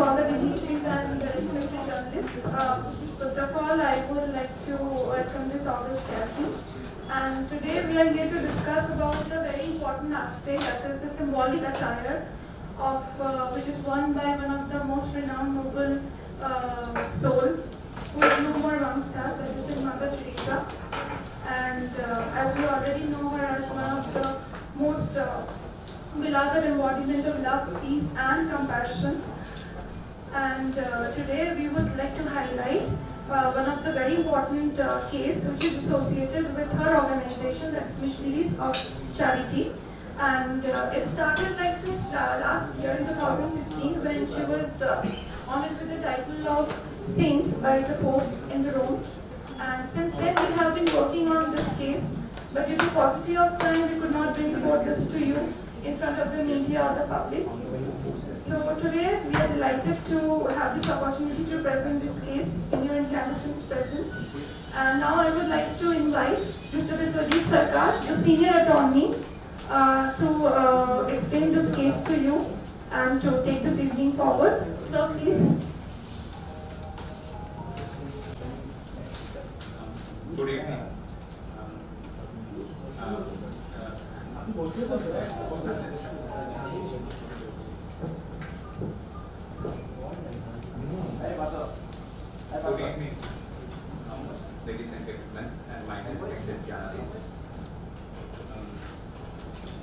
all the dignitaries and respected journalists. First of all, I would like to welcome this August gathering. And today we are here to discuss about a very important aspect, that is the symbolic attire of which is worn by one of the most renowned noble soul who is no more amongst us, that is Mother Teresa. And as we already know her as one of the most beloved embodiment of love, peace and compassion. And today we would like to highlight one of the very important case which is associated with her organization, that's Missionaries of Charity. And it started like since last year in 2016 when she was honored with the title of Saint by the Pope in Rome. And since then we have been working on this case, but due to paucity of time we could not bring forth this to you in front of the media or the public. So today we are delighted to have this opportunity to present this case in your incandescent's presence. And now I would like to invite Mr. Biswajit Sarkar, the senior attorney, to explain this case to you and to take this evening forward. Sir, please. Good evening. Good evening, ladies and gentlemen, and my respected journalists.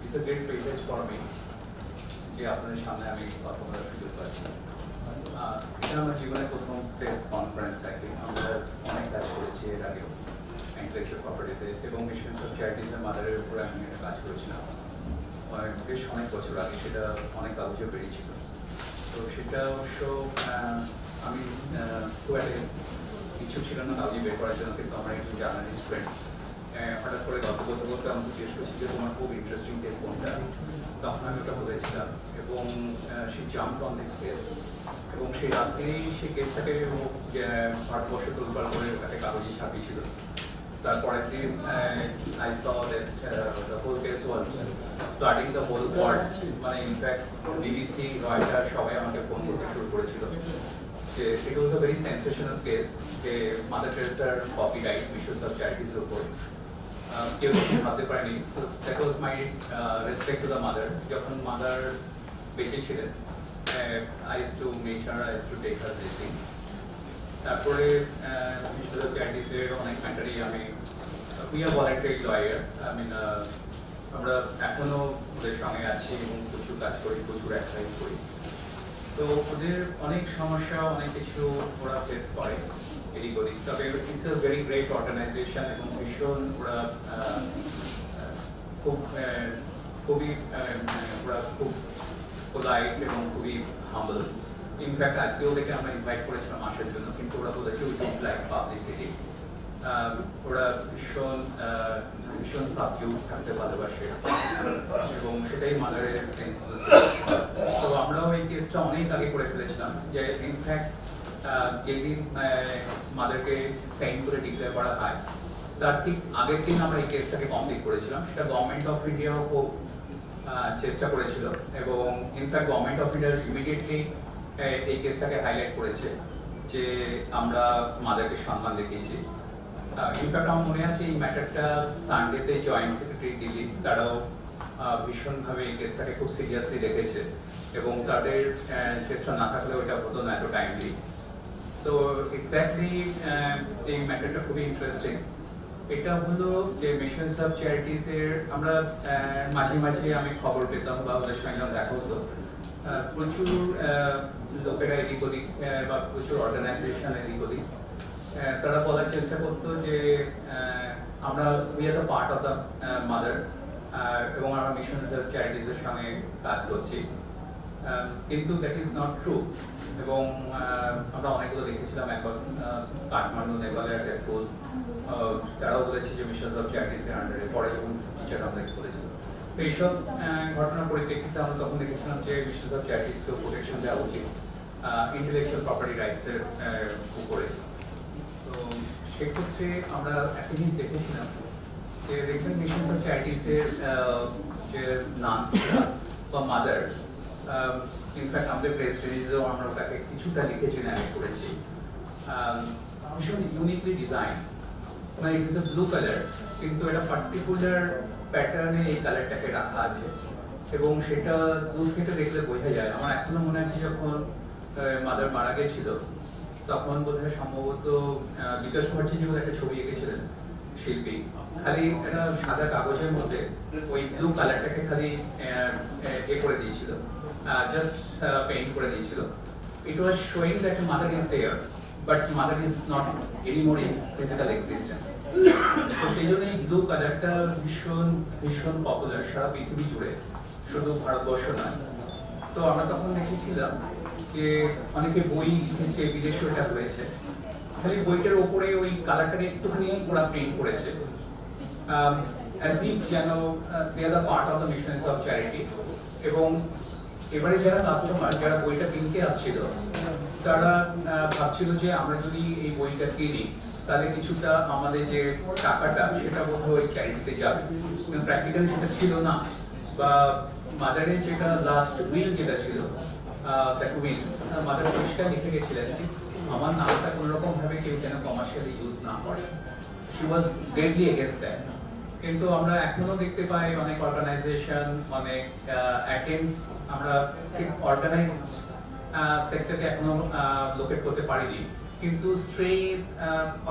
It's a great privilege for me যে আপনাদের সামনে আমি কথা বলার সুযোগ পাচ্ছি। এটা আমার জীবনের প্রথম প্রেস কনফারেন্স আগে আমরা অনেক কাজ করেছি এর আগেও ইন্টেলেকচুয়াল প্রপার্টিতে এবং মিশনস অফ চ্যারিটিজের মাদারের উপরে আমি কাজ করেছিলাম বেশ অনেক বছর আগে, সেটা অনেক কাগজে বেরিয়েছিল। তো সেটা অবশ্য আমি খুব একটা ইচ্ছুক ছিল না কাগজে বের করার জন্য, কিন্তু আমার একটু জার্নালিস্ট ফ্রেন্ড হঠাৎ করে গল্প করতে করতে আমাকে জিজ্ঞেস করছি যে তোমার খুব ইন্টারেস্টিং কেস কোনটা, তখন আমি ওটা বলেছিলাম এবং সে জাম্প অন দিস কেস এবং সেই রাত্রেই সেই কেসটাকে ভারতবর্ষ তোলপাড় করে একটা কাগজে ছাপিয়েছিল। তারপরের দিন I saw that the whole case was flooding the whole world, মানে ইনফ্যাক্ট বিবিসি, রয়টার সবাই আমাকে ফোন করতে শুরু করেছিল যে it was a very sensational case যে মাদার টেরেসার কপিরাইট মিশনস অফ চ্যারিটিজের উপর কেউ ভাবতে পারেনি। তো that was my respect to the mother. যখন মাদার বেঁচে ছিলেন I used to meet her, I used to take her blessing. তারপরে মিশনস অফ চ্যারিটিজের অনেক ম্যাটারই আমি উই আর ভলান্টারি লয়ার, আমরা এখনো ওদের সঙ্গে আছি এবং প্রচুর কাজ করি, প্রচুর অ্যাডভাইস করি। তো ওদের অনেক সমস্যা, অনেক কিছু ওরা ফেস করে এদিক ওদিক, তবে it's a very great organisation এবং ভীষণ ওরা খুবই ওরা খুব পোলাইট এবং খুবই হাম্বল। ইনফ্যাক্ট আজকেও দেখে আমরা ইনভাইট করেছিলাম আসার জন্য, কিন্তু ওরা বলেছে উই ডোন্ট লাইক পাবলিসিটি। ওরা ভীষণ সাবজিউড থাকতে ভালোবাসে এবং সেটাই মাদারের প্রিন্সিপাল। তো আমরাও এই কেসটা অনেক আগে করে ফেলেছিলাম, যে ইনফ্যাক্ট যেদিন মাদারকে সাইন করে ডিক্লেয়ার করা হয় তার ঠিক আগের দিন আমরা এই কেসটাকে কমপ্লিট করেছিলাম। সেটা গভর্নমেন্ট অফ ইন্ডিয়াও খুব চেষ্টা করেছিল এবং in fact government of India immediately এই কেসটাকে হাইলাইট করেছে যে আমরা মাদারকে সম্মান দেখিয়েছি। ইনফ্যাক্ট আমার মনে আছে এই ম্যাটারটা সানডেতে জয়েন্ট সেক্রেটারি দিল্লি তারাও ভীষণভাবে এই কেসটাকে খুব সিরিয়াসলি দেখেছে এবং তাদের চেষ্টা না থাকলে ওটা হতো না এত টাইমলি। তো এক্স্যাক্টলি এই ম্যাটারটা খুবই ইন্টারেস্টিং। এটা হলো যে মিশনস অফ চ্যারিটিজের আমরা মাঝে মাঝে আমি খবর পেতাম বা ওদের সঙ্গে দেখা হতো, প্রচুর লোকেরা এদিক ওদিক বা প্রচুর অর্গানাইজেশন এদিক ওদিক তারা বলার চেষ্টা করতো যে আমরা we are the part of the mother এবং আমরা মিশনস অফ চ্যারিটিজের সঙ্গে কাজ করছি, কিন্তু দ্যাট ইজ নট ট্রু। এবং আমরা অনেকগুলো দেখেছিলাম, একবার কাঠমান্ডু নেপালের একটা স্কুল তারাও বলেছে যে মিশনস অফ চ্যারিটিজের আন্ডারে পরে যখন টিচার আমাদেরকে বলেছিল। তো এইসব ঘটনার পরিপ্রেক্ষিতে আমরা তখন দেখেছিলাম যে মিশনস অফ চ্যারিটিজকেও প্রোটেকশন দেওয়া উচিত ইন্টেলেকচুয়াল প্রপার্টি রাইটসের উপরে। তো সেক্ষেত্রে আমরা একটা জিনিস দেখেছিলাম যে দেখবেন মিশনস অফ চ্যারিটিজের যে নান্স বা মাদার ইনফ্যাক্ট আমাদের প্রেস রিলিজেও আমরা ওটাকে কিছুটা লিখেছি ন্যারেট করেছি। ভীষণ ইউনিকলি ডিজাইন, মানে ইট ইস এ ব্লু কালার, কিন্তু এটা পার্টিকুলার প্যাটার্নে এই কালারটাকে রাখা আছে এবং সেটা দূর থেকে দেখলে বোঝা যায়। আমার এখনো মনে আছে যখন মাদার মারা গেছিল তখন বোধহয় সম্ভবত বিকাশ ভট্টাচার্য একটা ছবি এঁকেছিলেন শিল্পী, খালি একটা সাদা কাগজের মধ্যে ওই ব্লু কালারটাকে খালি এ করে দিয়েছিল, জাস্ট পেইন্ট করে দিয়েছিল। It was showing that mother is there but mother is not anymore in physical existence. তো সেই জন্যই ব্লু কালারটা ভীষণ ভীষণ পপুলার সারা পৃথিবী জুড়ে, শুধু ভারতবর্ষ নয়। তো আমরা তখন দেখেছিলাম যে অনেকে বই লিখেছে, বিদেশেও এটা হয়েছে, খালি বইটার ওপরে ওই কালারটাকে একটুখানি ওরা প্রিন্ট করেছে, as if যেন they are the part of the missions of charity। এবং এবারে যারা কাস্টমার, যারা বইটা কিনতে আসছিল, তারা ভাবছিল যে আমরা যদি এই বইটা কিনি তাহলে কিছুটা আমাদের যে টাকাটা সেটা বোধহয় ওই চ্যারিটিতে যাবে, কিন্তু প্র্যাকটিক্যালি সেটা ছিল না। বা মাদারের যেটা লাস্ট উইল যেটা ছিল, দ্যাট উইল মাদার পরিষ্কার লিখে গেছিলেন আমার নামটা কোনো রকম ভাবে কেউ যেন কমার্শিয়ালি ইউজ না করে। She was greatly against that. কিন্তু আমরা এখনো দেখতে পাই অনেক অর্গানাইজেশন, অনেক অ্যাটেম্পটস, আমরা ঠিক অর্গানাইজড সেক্টরকে এখনো লোকেট করতে পারিনি, কিন্তু স্ট্রে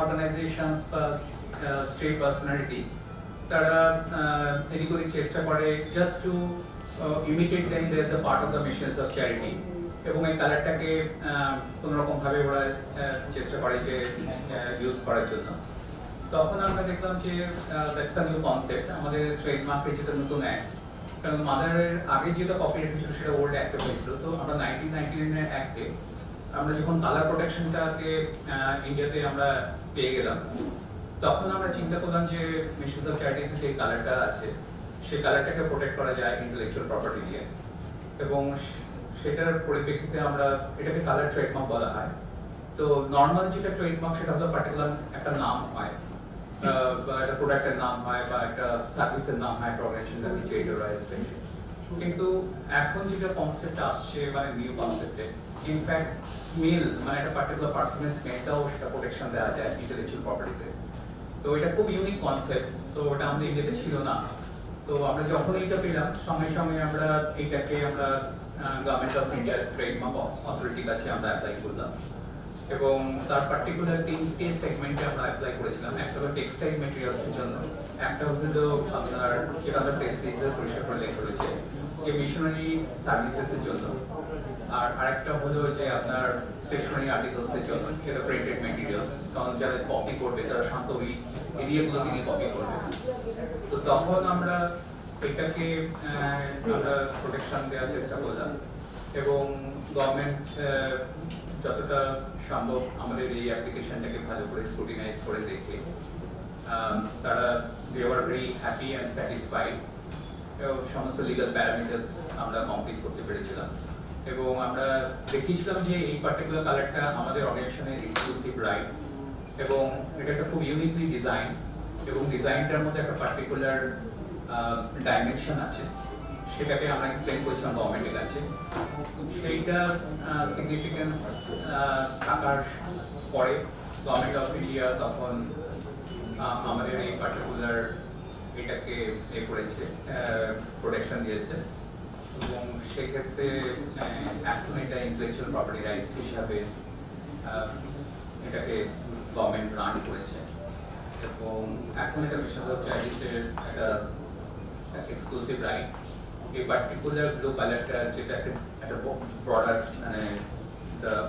অর্গানাইজেশনস বা স্ট্রে পার্সোনালিটি তারা এদিক ওদিক চেষ্টা করে just to imitate them they are the part of the missions of charity. এবং এই কালারটাকে কোনো রকম ভাবে ওরা চেষ্টা করে যে ইউজ করার জন্য। তখন আমরা দেখলাম যে দ্যাটস আ নিউ কনসেপ্ট, আমাদের ট্রেডমার্কের যেটা নতুন অ্যাক্ট, কারণ মাদারের আগে যেটা কপিরাইট ছিল সেটা ওল্ড অ্যাক্টে হয়েছিল। তো আমরা 1999 এর অ্যাক্টে আমরা যখন কালার প্রোটেকশনটাকে ইন্ডিয়াতে আমরা পেয়ে গেলাম, তখন আমরা চিন্তা করলাম যে মিশনস অফ চ্যারিটিতে যে কালারটা আছে সেই কালারটাকে প্রোটেক্ট করা যায় ইন্টেলেকচুয়াল প্রপার্টি দিয়ে। এবং সেটার পরিপ্রেক্ষিতে আমরা এটাকে কালার ট্রেডমার্ক বলা হয়। তো নর্মাল যেটা ট্রেডমার্ক সেটা হলো পার্টিকুলার একটা নাম হয়, বা একটা প্রোডাক্টের নাম হয়, বা একটা সার্ভিসের নাম হয়, অর্গানাইজেশন দ্বারা ক্রিয়েটেড। কিন্তু এখন যেটা কনসেপ্ট আসছে মানে নিউ কনসেপ্টে, ইনফ্যাক্ট স্মেল মানে একটা পার্টিকুলার পারফিউমের স্মেলটাও সেটা প্রোটেকশন দেওয়া যায় ইন্টেলেকচুয়াল প্রপার্টিতে। তো এটা খুব ইউনিক কনসেপ্ট, তো ওটা আমাদের ইন্ডিয়াতে ছিল না। তো আমরা যখন এটা পেলাম সঙ্গে সঙ্গে আমরা এইটাকে আমরা গভর্নমেন্ট অফ ইন্ডিয়ার ট্রেডমার্ক অথরিটির কাছে আমরা অ্যাপ্লাই করলাম এবং তার পার্টিকুলার 3টে সেগমেন্টে আমরা অ্যাপ্লাই করেছিলাম। একটা হলো টেক্সটাইল ম্যাটেরিয়ালসের জন্য, একটা হলো আপনার যেটা আমরা প্রেস রিলিজের পরিষ্কার করে লেখা রয়েছে যে মিশনারি সার্ভিসেসের জন্য, আর আরেকটা হলো যে আপনার স্টেশনারি আর্টিকেলসের জন্য, যেটা প্রিন্টেড ম্যাটেরিয়ালস, কারণ যারা কপি করবে তারা শান্ত ওই এরিয়াগুলো থেকে কপি করবে। তো তখন আমরা এটাকে আমরা প্রোটেকশন দেওয়ার চেষ্টা করলাম এবং গভর্নমেন্ট যতটা সম্ভব আমাদের এই অ্যাপ্লিকেশনটাকে ভালো করে স্ক্রুটিনাইজ করে দেখে তারা they were very happy and satisfied. সমস্ত লিগাল প্যারামিটার্স আমরা কমপ্লিট করতে পেরেছিলাম এবং আমরা দেখিয়েছিলাম যে এই পার্টিকুলার কালারটা আমাদের অর্গানাইজেশনের এক্সক্লুসিভ রাইট এবং এটা একটা খুব ইউনিকলি ডিজাইন এবং ডিজাইনটার মধ্যে একটা পার্টিকুলার ডাইমেনশন আছে, সেটাকে আমরা এক্সপ্লেন করেছিলাম গভর্নমেন্টের কাছে। সেইটা সিগনিফিকেন্স থাকার পরে গভর্নমেন্ট অফ ইন্ডিয়া তখন আমাদের এই পার্টিকুলার এটাকে এ করেছে, প্রোটেকশন দিয়েছে এবং সেক্ষেত্রে এখন এটা ইন্টেলেকচুয়াল প্রপার্টি রাইটস হিসাবে এটাকে গভর্নমেন্ট রান করেছে এবং এখন এটা মিশন অফ চ্যারিটির একটা এক্সক্লুসিভ রাইট। এই পার্টিকুলার ব্লু কালারটা যেটা একটা ব্রডার মানে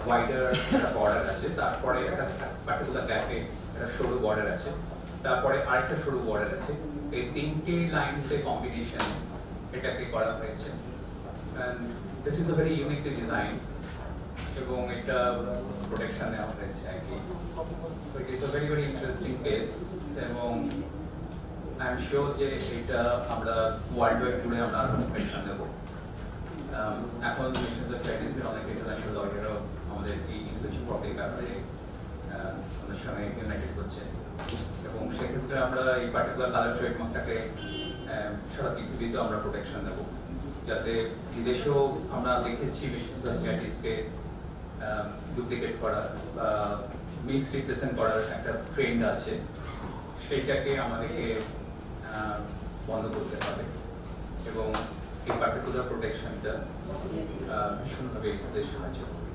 ওয়াইডার একটা বর্ডার আছে, তারপরে একটা পার্টিকুলার গ্যাপে একটা সরু বর্ডার আছে, তারপরে আরেকটা সরু বর্ডার আছে। এই 3টে লাইনসের কম্বিনেশন এটাকে করা হয়েছে। That is a very uniquely design এবং এটা প্রোটেকশন নেওয়া হয়েছে আর কি। So it is a very very interesting case এবং I am sure যে এটা আমরা ওয়ার্ল্ড ওয়াইড জুড়ে আমরা প্রোটেকশন দেব। এখন মিশনস অফ চ্যারিটির অনেক ইন্টারন্যাশনাল লয়াররাও আমাদের এই ইন্টেলেকচুয়াল প্রপার্টির ব্যাপারে আমাদের সঙ্গে ইউনাইটেড হচ্ছে এবং সেক্ষেত্রে আমরা এই পার্টিকুলার কালার ট্রেডমার্কটাকে সারা পৃথিবীতে আমরা প্রোটেকশন দেবো। যাতে বিদেশেও আমরা দেখেছি বিশেষ করে ক্যাটিসকে ডুপ্লিকেট করা বা মিক্স রিপ্রেজেন্ট করার একটা ট্রেন্ড আছে, সেইটাকে আমাদেরকে বন্ধ করতে হবে এবং এই পার্টিকুলার প্রোটেকশনটা ভীষণভাবে এটাতে সাহায্য করবে,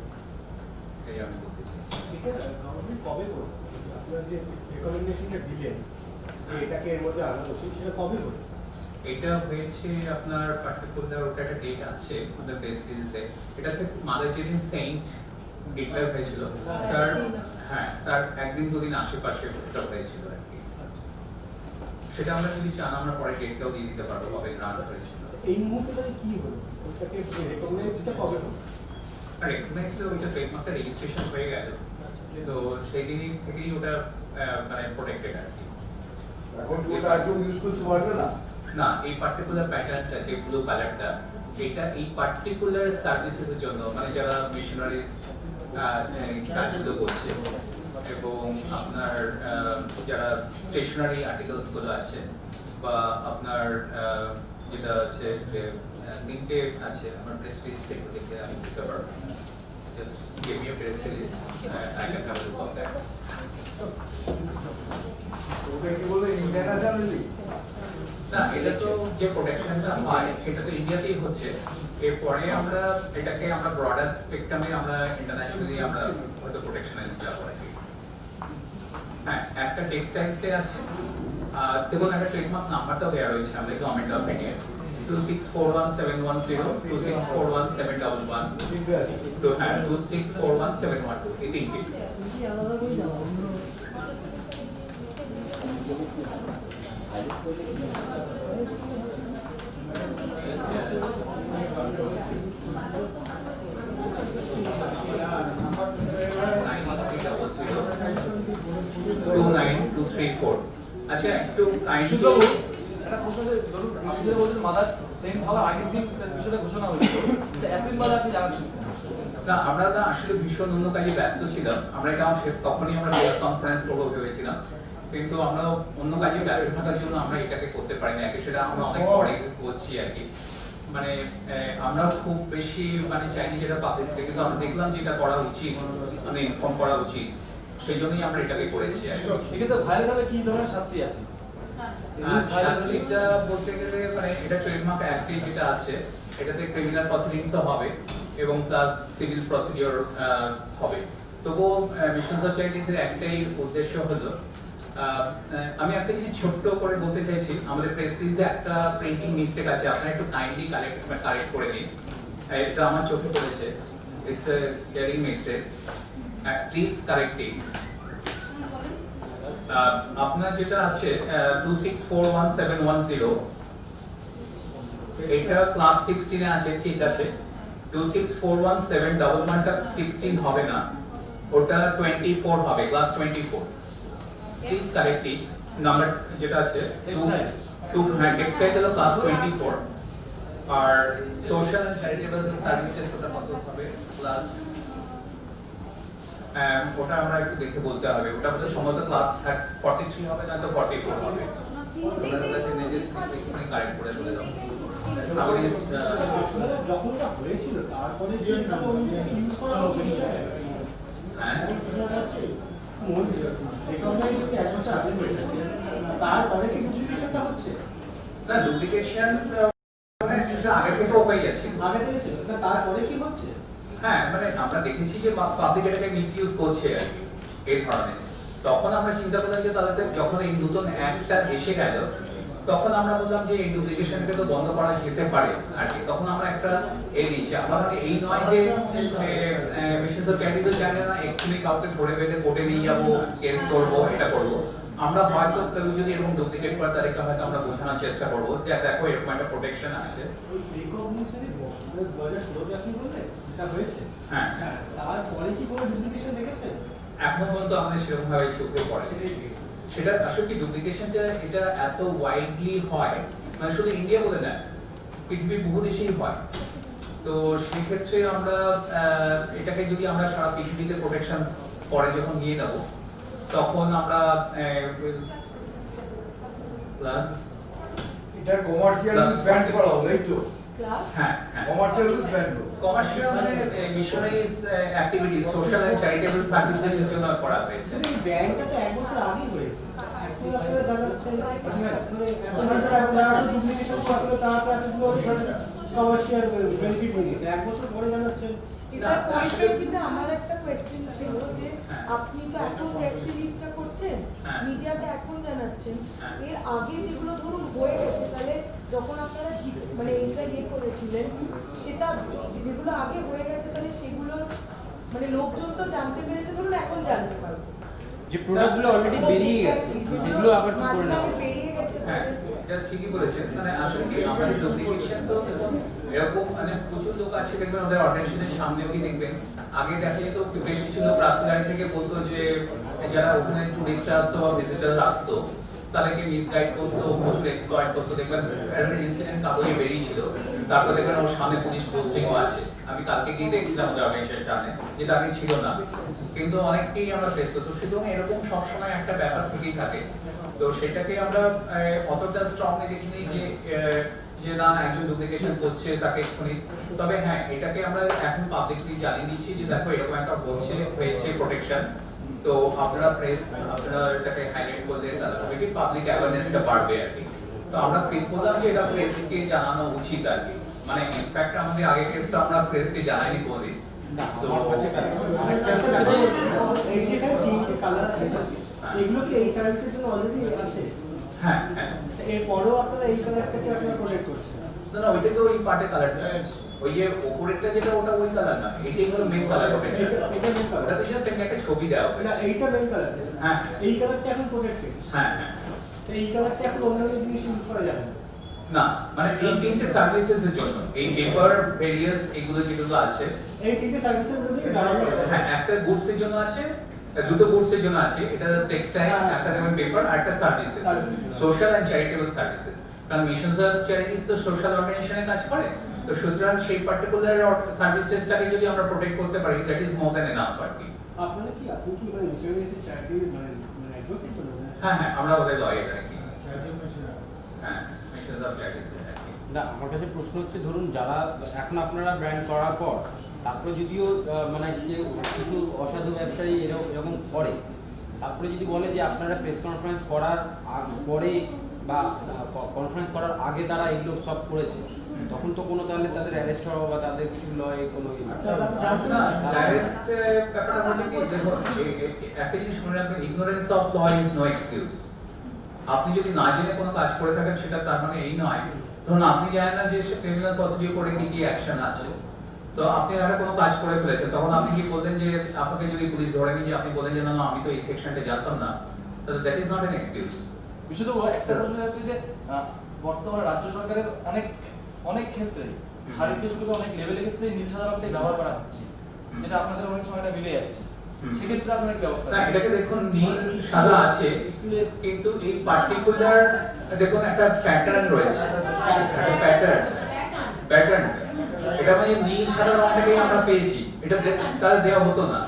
এই আমি বলতে চাইছি। গভর্নমেন্ট কবে করবে? আপনারা যে রেকমেন্ডেশনটা দিলেন যে এটাকে এর মধ্যে আনা উচিত, সেটা কবে করবে? এটা হয়েছে আপনার পার্টিকুলার ওটা একটা ডেট আছে আমাদের প্রেস রিলিজে, এটাতে মাদার জেরিন সেন্ট ডিক্লেয়ার হয়েছিল, তার তার একদিন দুদিন আশেপাশে এটা হয়েছিল আর কি। সেটা আমরা যদি চান আমরা পরে ডেটটাও দিয়ে দিতে পারবো কবে গ্রান্ট হয়েছিল। এই মুহূর্তে কি হলো? ওটাকে রেকগনাইজটা কবে হলো? আর রেকগনাইজ তো ওইটা ট্রেডমার্কটা রেজিস্ট্রেশন হয়ে গেল, তো সেই দিন থেকেই ওটা মানে প্রোটেক্টেড আর কি। এখন কি ওটা আর কেউ ইউজ করতে পারবে না? না, এই পার্টিকুলার প্যাটার্নটা যে ব্লু কালারটা, এটা এই পার্টিকুলার সার্ভিসেসের জন্য, মানে যারা মিশনারিজ কাজগুলো করছে এবং আপনার যারা স্টেশনারি আর্টিকেলস গুলো আছে বা আপনার যেটা আছে যে লিঙ্কে আছে আমার প্রেস রিলিজ সেগুলো দেখে আমি বুঝতে পারবো। Just give me a press release, I can have a look on that. ওটা কি বলে ইন্টারন্যাশনালি? না, এটা তো যে প্রোটেকশনটা হয় সেটা তো ইন্ডিয়াতেই হচ্ছে, এরপরে আমরা এটাকে আমরা ব্রডার স্পেকট্রামে আমরা ইন্টারন্যাশনালি আমরা হয়তো প্রোটেকশনে যাবো আর কি। হ্যাঁ, একটা টেক্সটাইলসে আছে, দেখুন একটা ট্রেডমার্ক নাম্বারটাও দেওয়া রয়েছে আমাদের গভর্নমেন্ট অফ ইন্ডিয়া 26417110 26417111, তো হ্যাঁ 26417112, এই তিনটি। আচ্ছা, একটু শুধু একটা প্রশ্ন যে ধরুন আপনি যেটা বলছেন মাদার সেন্ট হওয়ার আগের দিন বিষয়টা ঘোষণা হয়েছিল, এতদিন বাদে আপনি জানাচ্ছেন না, আমরা না আসলে ভীষণ অন্য কাজে ব্যস্ত ছিলাম, আমরা এটা তখনই আমরা প্রেস কনফারেন্স করবো ভেবেছিলাম, কিন্তু আমরা অন্য কাজে ব্যস্ত থাকার জন্য আমরা এটাকে করতে পারি না, সেটা আমরা অনেক পরে করছি আর কি। মানে আমরা খুব বেশি মানে চাইনি যেটা পাবলিসিটি, কিন্তু আমরা দেখলাম যে এটা করা উচিত, মানে ইনফর্ম করা উচিত, সেই জন্যই আমরা এটাকে করেছি আর কি। এক্ষেত্রে ভাইরাল হলে কি ধরনের শাস্তি আছে? শাস্তিটা বলতে গেলে মানে এটা ট্রেডমার্ক অ্যাক্টে যেটা আছে এটাতে ক্রিমিনাল প্রসিডিংসও হবে এবং প্লাস সিভিল প্রসিডিওর হবে। তবুও মিশন অফ জাস্টিসের একটাই উদ্দেশ্য হলো, আমি একটা জিনিস ছোট্ট করে বলতে চাইছি, আমাদের প্রেস রিলিজে একটা প্রিন্টিং মিস্টেক আছে, আপনারা একটু কাইন্ডলি কারেক্ট করে নিন, এটা আমার চোখে পড়েছে, it's a glaring mistake, please correct ইট। আপনার যেটা আছে 26417110, এটা ক্লাস 16 এ আছে, ঠিক আছে। 26417111টা 16 হবে না, ওটা 24 হবে, class 24। Please correct it. Number যেটা আছে টেক্সটাইল টেক্সটাইল হলো ক্লাস 24, আর সোশ্যাল এন্ড চ্যারিটেবল সার্ভিসেস ওটা কত হবে ক্লাস, ওটা আমরা একটু দেখে বলতে হবে, ওটা হয়তো সম্ভবত ক্লাস 43 হবে না তো 44 হবে, তোমরা কাছে নিজে কারেক্ট করে বলে দাও। যখন এটা হয়েছিল তারপরে যে ইউজ করা হয়েছিল, হ্যাঁ তারপরে কি ডুপ্লিকেশনটা হচ্ছে? না, ডুপ্লিকেশন মানে আগে থেকেও হয়ে যাচ্ছে, আগে থেকে ছিল না, তারপরে কি হচ্ছে? হ্যাঁ মানে আমরা দেখেছি যে পাবলিক এটাকে মিসইউজ করছে আর কি এই ধরনের, তখন আমরা চিন্তা করলাম যে তাদেরকে যখন এই নতুন অ্যাপটা এসে গেল তখন আমরা বললাম যে এই ডুপ্লিকেশনকে তো বন্ধ করা যেতে পারে আর কি, তখন আমরা একটা দিয়েছি। আমাদের এই নয় যে বিশেষ ক্যান্ডিডেট জানে না এক্ষুনি কাউকে ধরে বেঁধে কোর্টে নিয়ে যাবো, কেস করবো, এটা করবো, আমরা হয়তো কেউ যদি এরকম ডুপ্লিকেট করে তাদেরকে হয়তো আমরা বোঝানোর চেষ্টা করবো যে দেখো এরকম একটা প্রোটেকশন আছে। রিকগনিশনে 2016 তে আপনি বললেন এটা হয়েছে, হ্যাঁ তারপরে কি কোনো ডুপ্লিকেশন দেখেছেন? এখন পর্যন্ত আমাদের সেরকম ভাবে চোখে পড়ে, সেটা আসলে কি ডুপ্লিকেশনটা এটা এত ওয়াইডলি হয়, মানে শুধু ইন্ডিয়া বলে না, পৃথিবীর বহু দেশেই হয়, তো সেক্ষেত্রে আমরা এটাকে যদি আমরা সারা পৃথিবীতে প্রোটেকশন পরে যখন নিয়ে যাবো তখন আমরা প্লাস এটা কমার্শিয়াল ব্যান্ড করা হলো, এই তো class? হ্যাঁ হ্যাঁ কমার্শিয়াল ব্যান্ড কমার্শিয়াল মানে missionaries activities social and charitable services এর জন্য করা হয়েছে। কিন্তু এই ব্যাংকটা তো 1 বছর আগেই হয়েছে। এখন আপনারা জানাচ্ছেন মানে এখন যারা ডুপ্লিকেশন করছিল তারা তো এতগুলো কমার্শিয়াল বেনিফিট নিয়েছে। 1 বছর পরে জানাচ্ছেন এটার পরিপ্রেক্ষিতে আমার একটা কোয়েশ্চেন ছিল যে হ্যাঁ। আপনি তো এখন প্রেস রিলিজটা করছেন, হ্যাঁ। মিডিয়াতে এখন জানাচ্ছেন, হ্যাঁ। এর আগে যেগুলো ধরুন হয়ে গেছে তাহলে যখন আপনারা মানে এটা করেছিলেন সেটা যেগুলো আগে হয়ে গেছে তাহলে সেগুলো মানে লোকজন তো জানতে পেরেছে ধরুন এখন জানতে পারবে যে প্রোডাক্টগুলো অলরেডি বেরিয়ে গেছে সেগুলো আবার কি করে নেওয়া মাঝখানে হবে? বেরিয়ে গেছে হ্যাঁ এটা ঠিকই বলেছেন, মানে আসলে কি আমাদের ডুপ্লিকেশন তো এরকম মানে প্রচুর লোক আছে দেখবেন ওদের অর্গানাইজেশনের সামনেও কি দেখবেন আগে দেখা যেত বেশ কিছু লোক রাস্তাঘাট থেকে বলতো যে যারা ওখানে টুরিস্ট আসতো বা ভিজিটার আসতো তাদেরকে মিসগাইড করতো, প্রচুর এক্সপ্লয়েট করতো। দেখবেন একটা ইনসিডেন্ট কাগজে বেরিয়েছিল, তারপর দেখবেন ওর সামনে পুলিশ পোস্টিংও আছে। আমি কালকে গিয়ে দেখছিলাম ওদের অর্গানাইজেশনের সামনে, যেটা আগে ছিল না, কিন্তু অনেককেই আমরা ফেস করতো। সুতরাং এরকম সবসময় একটা ব্যাপার থেকেই থাকে। তো সেটাকে আমরা অতটা স্ট্রংলি দেখিনি যে যে না একজন ডুপ্লিকেশন করছে তাকে এক্ষুনি। তবে হ্যাঁ এটাকে আমরা এখন পাবলিকলি জানিয়ে দিচ্ছি যে দেখো এরকম একটা হয়েছে প্রোটেকশন। তো আপনারা প্রেস আপনারা এটাকে হাইলাইট করলে তাহলে হবে কি পাবলিক অ্যাওয়ারনেসটা বাড়বে আর কি। তো আমরা ফিল করলাম যে এটা প্রেসকে জানানো উচিত আর কি। মানে ইনফ্যাক্ট আমাদের আগে কেসটা আমরা প্রেসকে জানাইনি কোনোদিন। তো এই যে এখানে 3টে কালার আছে না, এগুলো কি এই সার্ভিসের জন্য অলরেডি আছে? হ্যাঁ হ্যাঁ এরপরেও আপনারা এই কালারটাকে আপনারা প্রোটেক্ট করছেন? না না ওইটা তো ওই পার্টে কালার না, ওই যে উপরেরটা যেটা ওটা ওই কালার না, এটাই হলো মেন কালার। এটা মেন কালার, ওটাতে জাস্ট একটা ছবি দেওয়া হবে। না এইটা মেন কালার। হ্যাঁ এই কালারটা এখন প্রোটেক্টেড। হ্যাঁ হ্যাঁ এই কালারটা এখন অন্যান্য জিনিস ইউজ করা যাবে না। না মানে এই 3টে সার্ভিসেস এর জন্য এই পেপার ভেরিয়াস এগুলো যেগুলো আছে এই 3টে সার্ভিসের মধ্যে ব্যবহার করা যাবে। হ্যাঁ একটা গুডস এর জন্য আছে, দুটো গুডস এর জন্য আছে, এটা টেক্সটাইল একটা যেমন পেপার আর একটা services social and charitable services. কারণ মিশনস অফ চ্যারিটিস তো সোশ্যাল অর্গানাইজেশনে কাজ করে, তো সুতরাং সেই পার্টিকুলার সার্ভিসেসটাকে যদি আমরা প্রোটেক্ট করতে পারি that is more than enough আর কি। আপনারা কি আপনি কি মানে মিশনারিজ চ্যারিটি মানে অ্যাডভোকেট বলেন? হ্যাঁ হ্যাঁ আমরা ওদের লয়ার আর কি। হ্যাঁ মিশনস অফ চ্যারিটিস আর কি। না আমার কাছে প্রশ্ন হচ্ছে ধরুন যারা এখন আপনারা ব্র্যান্ড করার পর তারপরে যদিও মানে যে কিছু অসাধু ব্যবসায়ী এরকম করে, তারপরে যদি বলে যে আপনারা প্রেস কনফারেন্স করার পরে বা কনফারেন্স করার আগে তারা এগুলো সব করেছে, তখন তো কোনো তাহলে তাদের অ্যারেস্ট হওয়া বা তাদের কিছু লয় কোনো ব্যাপারটা হচ্ছে কি দেখুন একটা জিনিস মনে রাখবেন, ignorance of law is no excuse. আপনি যদি না জেনে কোনো কাজ করে থাকেন সেটা তার মানে এই নয় ধরুন আপনি জানেন না যে ক্রিমিনাল প্রসিডিউর করে কি কি অ্যাকশন আছে, তো আপনি একটা কোনো কাজ করে ফেলেছেন, তখন আপনি কি বললেন যে আপনাকে যদি পুলিশ ধরে নিয়ে আপনি বলেন যে না না আমি তো এই সেকশনটা জানতাম না, তাহলে that is not an excuse. বিশেষত একটা প্রশ্ন হচ্ছে যে বর্তমানে রাজ্য সরকারের অনেক ক্ষেত্রে খারিজ পেশগুলো অনেক লেভেলের ক্ষেত্রে নীল সাদা রঙটাই ব্যবহার করা হচ্ছে, যেটা আপনাদের অনেক সময়টা মিলে যাচ্ছে, সেক্ষেত্রে আপনারা কি ব্যবস্থা না এটাকে দেখুন নীল সাদা আছে কিন্তু এই পার্টিকুলার দেখুন একটা প্যাটার্ন রয়েছে, প্যাটার্ন এটা মানে নীল সাদা রংটাকেই আমরা পেয়েছি, এটা তাহলে দেওয়া হতো না।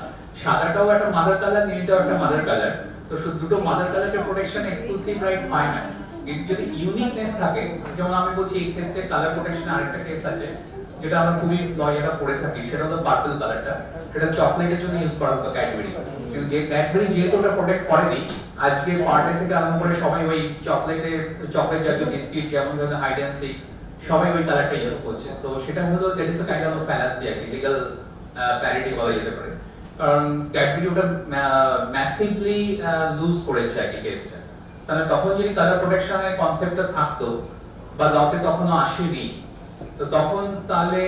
সাদাটাও একটা মাদার কালার, নীলটাও একটা মাদার কালার, তো দুটো মাদার কালারের প্রোটেকশন এক্সক্লুসিভ রাইট পায় না। কিন্তু যদি ইউনিকনেস থাকে, যেমন আমি বলছি এই ক্ষেত্রে কালার প্রোটেকশন আরেকটা কেস আছে যেটা আমরা খুবই লয়াররা পড়ে থাকি, সেটা হলো পার্পল কালারটা, সেটা চকলেটের জন্য ইউজ করা হতো ক্যাডবেরি, কিন্তু যে ক্যাডবেরি যেহেতু ওটা প্রোটেক্ট করেনি, আজকে পার্টি থেকে আরম্ভ করে সবাই ওই চকলেট জাতীয় বিস্কিট যেমন ধরনের হাইড অ্যান্ড সিক সবাই ওই কালারটা ইউজ করছে। তো সেটা হলো that is a kind of fallacy আর কি, লিগ্যাল প্যারিটি বলা যেতে পারে, কারণ ক্যাডবেরি ওটা ম্যাসিভলি লুজ করেছে আর কি কেসটা। তাহলে তখন যদি কালার প্রোটেকশনের কনসেপ্টটা থাকতো বা লতে তখনও আসেনি, তো তখন তাহলে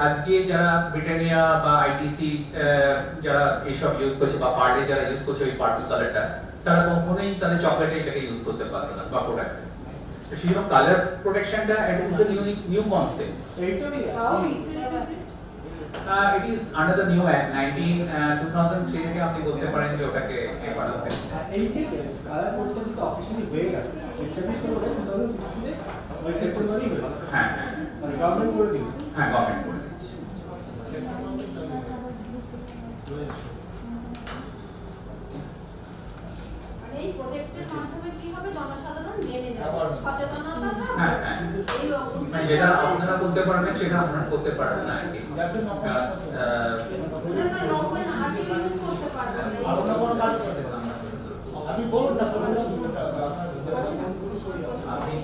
আজকে যারা ব্রিটানিয়া বা আইটিসি যারা এইসব ইউজ করছে বা পার্লে যারা ইউজ করছে ওই পার্পল কালারটা, তারা কখনোই তাহলে চকলেটে এটাকে ইউজ করতে পারবে না বা প্রোডাক্টে। তো সেই জন্য কালার প্রোটেকশনটা it is a new concept. How recent is it? It is under the new act 2003 থেকে আপনি বলতে পারেন যে ওটাকে করা হয়েছে। এই যে কালার কোডটা যেটা অফিশিয়ালি হয়ে গেছে এস্টাবলিশ করা হলো 2016 এ ওই সেপ্টেম্বরই হয়েছে। হ্যাঁ মানে গভর্নমেন্ট করে দিল। হ্যাঁ গভর্নমেন্ট করে দিয়েছে। মানে এই প্রজেক্টের মাধ্যমে কি হবে জনসাধারণ জেনে যাবে, সচেতনতা হ্যাঁ হ্যাঁ যেটা আপনারা বলতে পারবেন সেটা আপনারা করতে পারবেন না আর কি না নকল আগে ইউজ করতে পারবেন না আমি বলুন না প্রশ্ন আমি